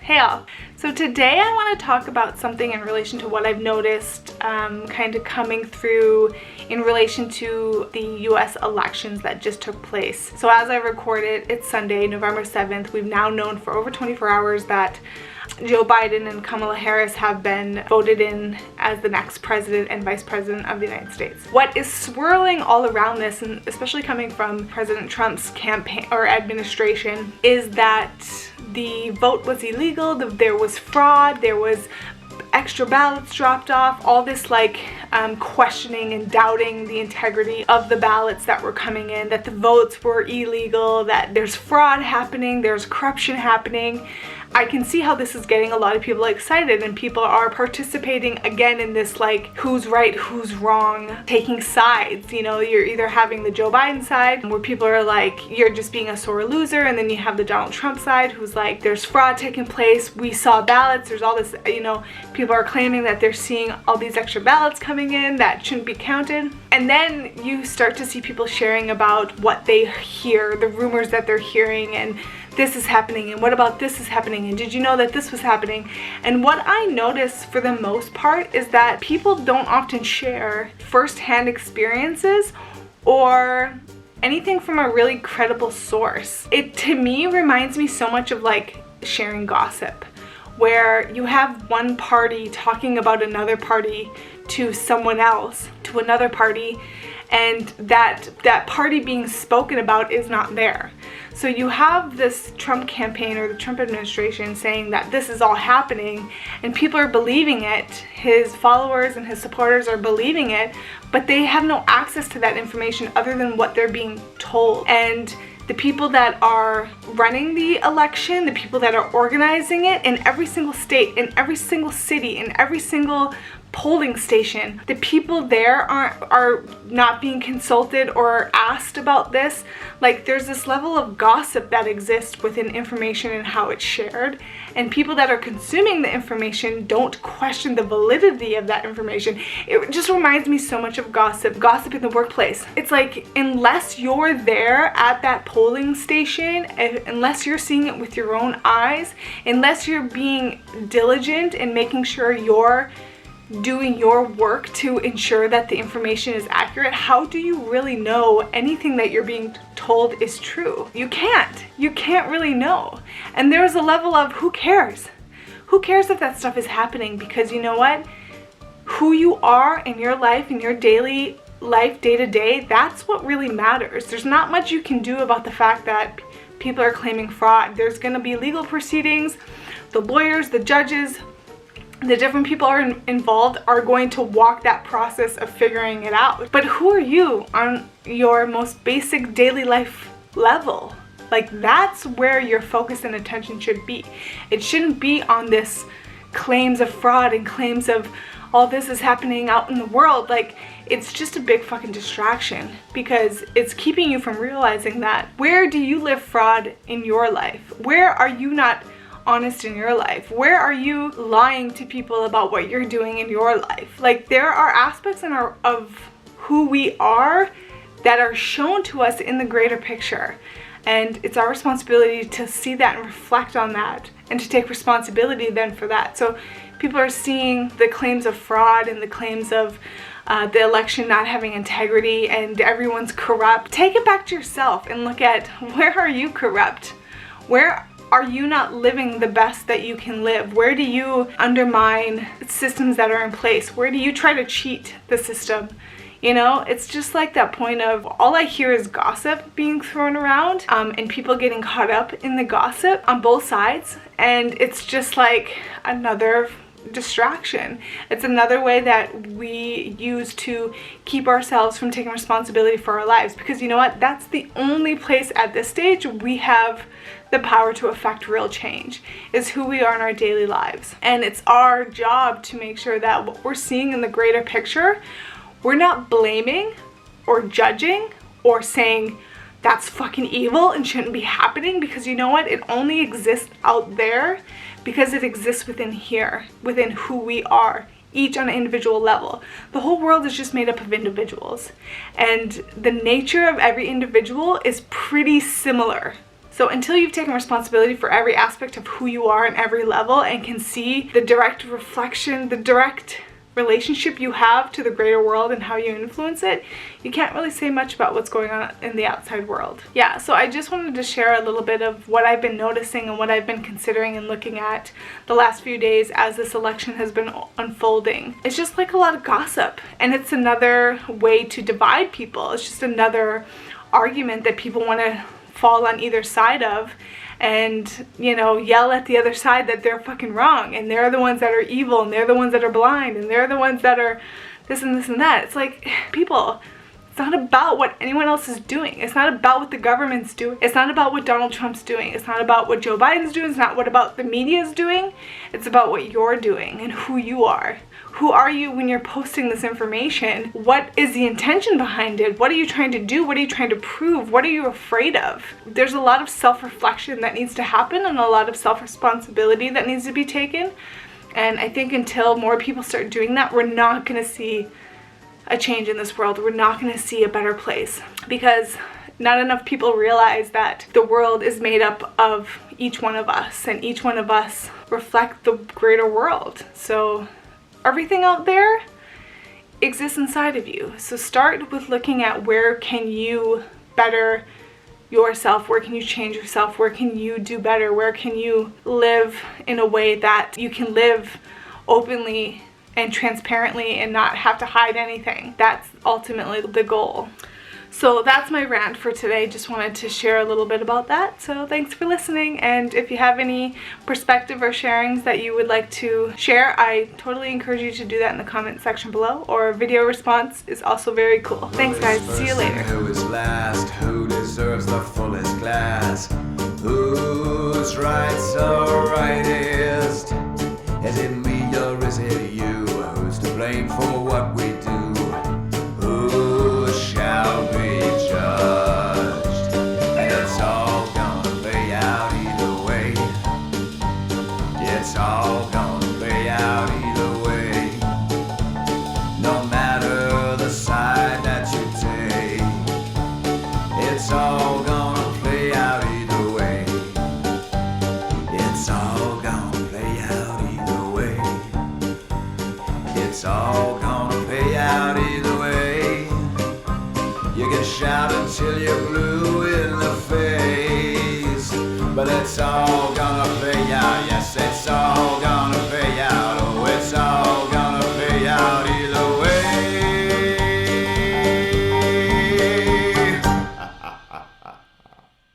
Hey all! So today I want to talk about something in relation to what I've noticed kind of coming through in relation to the US elections that just took place. So as I record it, it's Sunday, November 7th. We've now known for over 24 hours that Joe Biden and Kamala Harris have been voted in as the next president and vice president of the United States. What is swirling all around this, and especially coming from President Trump's campaign or administration, is that the vote was illegal, there was fraud, there was extra ballots dropped off, all this questioning and doubting the integrity of the ballots that were coming in, that the votes were illegal, that there's fraud happening, there's corruption happening. I can see how this is getting a lot of people excited, and people are participating again in this who's right, who's wrong, taking sides. You know, you're either having the Joe Biden side where people are like, you're just being a sore loser, and then you have the Donald Trump side who's like, there's fraud taking place, we saw ballots, there's all this, people are claiming that they're seeing all these extra ballots coming in that shouldn't be counted. And then you start to see people sharing about what they hear, the rumors that they're hearing, and this is happening, and what about this is happening, and did you know that this was happening? And what I notice for the most part is that people don't often share first-hand experiences or anything from a really credible source. It, to me, reminds me so much of sharing gossip, where you have one party talking about another party to someone else, to another party, and that party being spoken about is not there. So you have this Trump campaign or the Trump administration saying that this is all happening, and people are believing it. His followers and his supporters are believing it, but they have no access to that information other than what they're being told. And the people that are running the election, the people that are organizing it in every single state, in every single city, in every single polling station, the people there are not being consulted or asked about this. There's this level of gossip that exists within information and how it's shared, and people that are consuming the information don't question the validity of that information. It just reminds me so much of gossip in the workplace. It's like, unless you're there at that polling station, unless you're seeing it with your own eyes, unless you're being diligent and making sure you're doing your work to ensure that the information is accurate, how do you really know anything that you're being told is true? You can't really know. And there's a level of who cares? Who cares if that stuff is happening? Because you know what? Who you are in your life, in your daily life, day to day, that's what really matters. There's not much you can do about the fact that people are claiming fraud. There's going to be legal proceedings. The lawyers, the judges, the different people are involved are going to walk that process of figuring it out. But who are you on your most basic daily life level? That's where your focus and attention should be. It shouldn't be on this claims of fraud and claims of all this is happening out in the world. It's just a big fucking distraction, because it's keeping you from realizing that where do you live fraud in your life? Where are you not honest in your life? Where are you lying to people about what you're doing in your life? There are aspects of who we are that are shown to us in the greater picture, and it's our responsibility to see that and reflect on that and to take responsibility then for that. So people are seeing the claims of fraud and the claims of the election not having integrity and everyone's corrupt. Take it back to yourself and look at, where are you corrupt? Where are you not living the best that you can live? Where do you undermine systems that are in place? Where do you try to cheat the system? It's just that point of, all I hear is gossip being thrown around, and people getting caught up in the gossip on both sides. And it's just another distraction. It's another way that we use to keep ourselves from taking responsibility for our lives, because you know what? That's the only place at this stage we have the power to affect real change, is who we are in our daily lives. And it's our job to make sure that what we're seeing in the greater picture, we're not blaming or judging or saying that's fucking evil and shouldn't be happening, because you know what? It only exists out there because it exists within here, within who we are, each on an individual level. The whole world is just made up of individuals, and the nature of every individual is pretty similar. So until you've taken responsibility for every aspect of who you are in every level and can see the direct reflection, the direct relationship you have to the greater world and how you influence it, you can't really say much about what's going on in the outside world. Yeah, so I just wanted to share a little bit of what I've been noticing and what I've been considering and looking at the last few days as this election has been unfolding. It's just like a lot of gossip, and it's another way to divide people. It's just another argument that people want to fall on either side of, and, you know, yell at the other side that they're fucking wrong and they're the ones that are evil and they're the ones that are blind and they're the ones that are this and this and that. It's like, people, it's not about what anyone else is doing. It's not about what the government's doing. It's not about what Donald Trump's doing. It's not about what Joe Biden's doing. It's not what about the media's doing. It's about what you're doing and who you are. Who are you when you're posting this information? What is the intention behind it? What are you trying to do? What are you trying to prove? What are you afraid of? There's a lot of self-reflection that needs to happen and a lot of self-responsibility that needs to be taken. And I think until more people start doing that, we're not going to see a change in this world. We're not going to see a better place, because not enough people realize that the world is made up of each one of us, and each one of us reflect the greater world. So everything out there exists inside of you. So start with looking at where can you better yourself, where can you change yourself, where can you do better, where can you live in a way that you can live openly and transparently and not have to hide anything. That's ultimately the goal. So that's my rant for today. Just wanted to share a little bit about that. So thanks for listening, and if you have any perspective or sharings that you would like to share, I totally encourage you to do that in the comment section below, or a video response is also very cool. Thanks guys, see you later. Who is last? Who deserves the fullest glass? Whose rights are rightest? Is it me or is it you? Who's to blame for what we do? Who shall be judged? And it's all gonna play out either way. It's all gonna play out either way. No matter the side that you take, it's all gonna play out either way. It's all gonna play out either way. It's all gonna play out either way. You can shout until you're blue in the face, but it's all gonna